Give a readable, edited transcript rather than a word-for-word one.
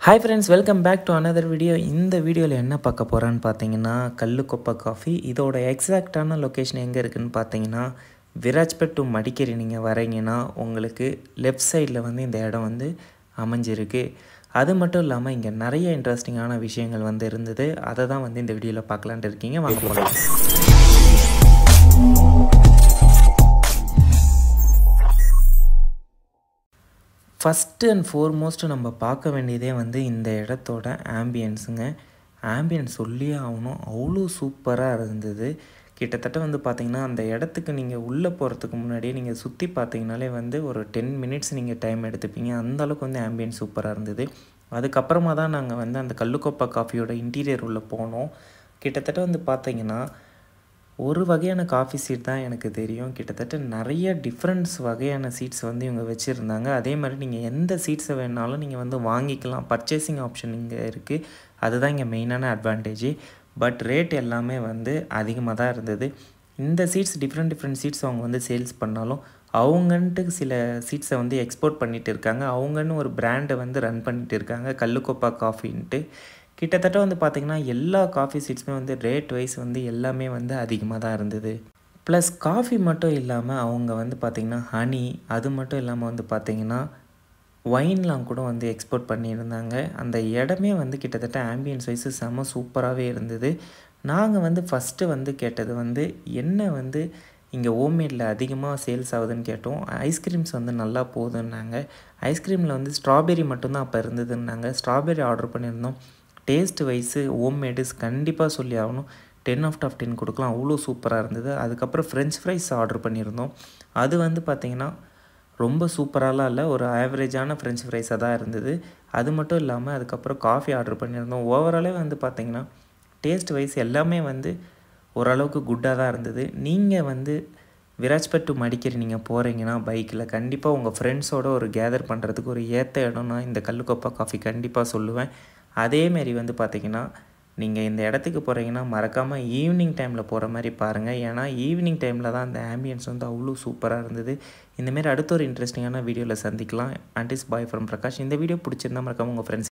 Hi friends, welcome back to another video. இந்த வீடியோவில் என்ன பார்க்க போகிறான்னு பார்த்தீங்கன்னா கல்லுக்கொப்பை காஃபி. இதோட எக்ஸாக்டான லொக்கேஷன் எங்கே இருக்குதுன்னு பார்த்தீங்கன்னா விராஜ்பேட் டு மடிக்கேரி நீங்கள் வரீங்கன்னா உங்களுக்கு லெஃப்ட் சைடில் வந்து இந்த இடம் வந்து அமைஞ்சிருக்கு. அது மட்டும் இல்லாமல் இங்கே நிறைய இன்ட்ரெஸ்டிங்கான விஷயங்கள் வந்து இருந்தது. அதை தான் வந்து இந்த வீடியோவில் பார்க்கலான்ட்டு இருக்கீங்க. வாங்க போகலாம். ஃபஸ்ட்டு அண்ட் ஃபோர்மோஸ்ட்டு நம்ம பார்க்க வேண்டியதே வந்து இந்த இடத்தோட ஆம்பியன்ஸுங்க. ஆம்பியன்ஸ் சொல்லியே ஆகணும், அவ்வளோ சூப்பராக இருந்தது. கிட்டத்தட்ட வந்து பார்த்திங்கன்னா அந்த இடத்துக்கு நீங்கள் உள்ளே போகிறதுக்கு முன்னாடியே நீங்கள் சுற்றி பார்த்தீங்கனாலே வந்து ஒரு 10 மினிட்ஸ் நீங்கள் டைம் எடுத்துப்பீங்க. அந்தளவுக்கு வந்து ஆம்பியன்ஸ் சூப்பராக இருந்தது. அதுக்கப்புறமா தான் நாங்கள் வந்து அந்த கல்லுக்கொப்பை காஃபியோட இன்டீரியர் உள்ளே போனோம். கிட்டத்தட்ட வந்து பார்த்திங்கன்னா ஒரு வகையான காஃபி சீட் தான் எனக்கு தெரியும். கிட்டத்தட்ட நிறைய டிஃப்ரெண்ட்ஸ் வகையான சீட்ஸ் வந்து இவங்க வச்சுருந்தாங்க. அதே மாதிரி நீங்கள் எந்த சீட்ஸை வேணாலும் நீங்கள் வந்து வாங்கிக்கலாம். பர்ச்சேசிங் ஆப்ஷன் இங்கே இருக்குது. அதுதான் இங்கே மெயினான அட்வான்டேஜ். பட் ரேட் எல்லாமே வந்து அதிகமாக தான் இருந்தது. இந்த சீட்ஸ் டிஃப்ரெண்ட் சீட்ஸ் அவங்க வந்து சேல்ஸ் பண்ணாலும் அவங்கன்ட்டு சில சீட்ஸை வந்து எக்ஸ்போர்ட் பண்ணிகிட்டு இருக்காங்க. அவங்கன்னு ஒரு பிராண்டை வந்து ரன் பண்ணிகிட்டு இருக்காங்க, கல்லுக்கொப்பை காஃபின்ட்டு. கிட்டத்தட்ட வந்து பார்த்திங்கன்னா எல்லா காஃபி சீட்ஸுமே வந்து ரேட் வைஸ் வந்து எல்லாமே வந்து அதிகமாக தான் இருந்தது. ப்ளஸ் காஃபி மட்டும் இல்லாமல் அவங்க வந்து பார்த்திங்கன்னா ஹனி, அது மட்டும் இல்லாமல் வந்து பார்த்திங்கன்னா ஒயின்லாம் கூட வந்து எக்ஸ்போர்ட் பண்ணியிருந்தாங்க. அந்த இடமே வந்து கிட்டத்தட்ட ஆம்பியன்ஸ் வைஸ் செம்ம சூப்பராகவே இருந்தது. நாங்கள் வந்து ஃபஸ்ட்டு வந்து கேட்டது வந்து என்ன வந்து இங்கே ஹோம்மேடில் அதிகமாக சேல்ஸ் ஆகுதுன்னு கேட்டோம். ஐஸ்கிரீம்ஸ் வந்து நல்லா போகுதுன்னாங்க. ஐஸ்கிரீமில் வந்து ஸ்ட்ராபெரி மட்டும்தான் அப்போ இருந்ததுன்னாங்க. ஸ்ட்ராபெரி ஆர்டர் பண்ணியிருந்தோம். டேஸ்ட் வைஸு ஹோம்மேடுஸ் கண்டிப்பாக சொல்லி ஆகணும், 10/10 கொடுக்கலாம், அவ்வளோ சூப்பராக இருந்தது. அதுக்கப்புறம் ஃப்ரெஞ்ச் ஃப்ரைஸ் ஆர்டர் பண்ணியிருந்தோம். அது வந்து பார்த்திங்கன்னா ரொம்ப சூப்பராலாம் இல்லை, ஒரு ஆவரேஜான ஃப்ரெஞ்ச் ஃப்ரைஸாக தான் இருந்தது. அது மட்டும் இல்லாமல் அதுக்கப்புறம் காஃபி ஆர்டர் பண்ணியிருந்தோம். ஓவராலே வந்து பார்த்திங்கன்னா டேஸ்ட் வைஸ் எல்லாமே வந்து ஓரளவுக்கு குட்டாக தான் இருந்தது. நீங்கள் வந்து விராஜ்பேட் டு மடிக்கேரி நீங்கள் போகிறீங்கன்னா பைக்கில் கண்டிப்பாக உங்கள் ஃப்ரெண்ட்ஸோடு ஒரு கேதர் பண்ணுறதுக்கு ஒரு ஏற்ற இடம்னா இந்த கல்லுக்கொப்பை காஃபி கண்டிப்பாக சொல்லுவேன். அதேமாரி வந்து பார்த்திங்கன்னா நீங்கள் இந்த இடத்துக்கு போகிறீங்கன்னா மறக்காமல் ஈவினிங் டைமில் போகிற மாதிரி பாருங்கள். ஏன்னா ஈவினிங் டைமில் தான் அந்த ஆம்பியன்ஸ் வந்து அவ்வளோ சூப்பராக இருந்தது. இந்தமாரி அடுத்த ஒரு இன்ட்ரெஸ்டிங்கான வீடியோவில் சந்திக்கலாம். And is bye from Prakash. இந்த வீடியோ பிடிச்சிருந்தா மறக்காமல் உங்கள் ஃப்ரெண்ட்ஸ்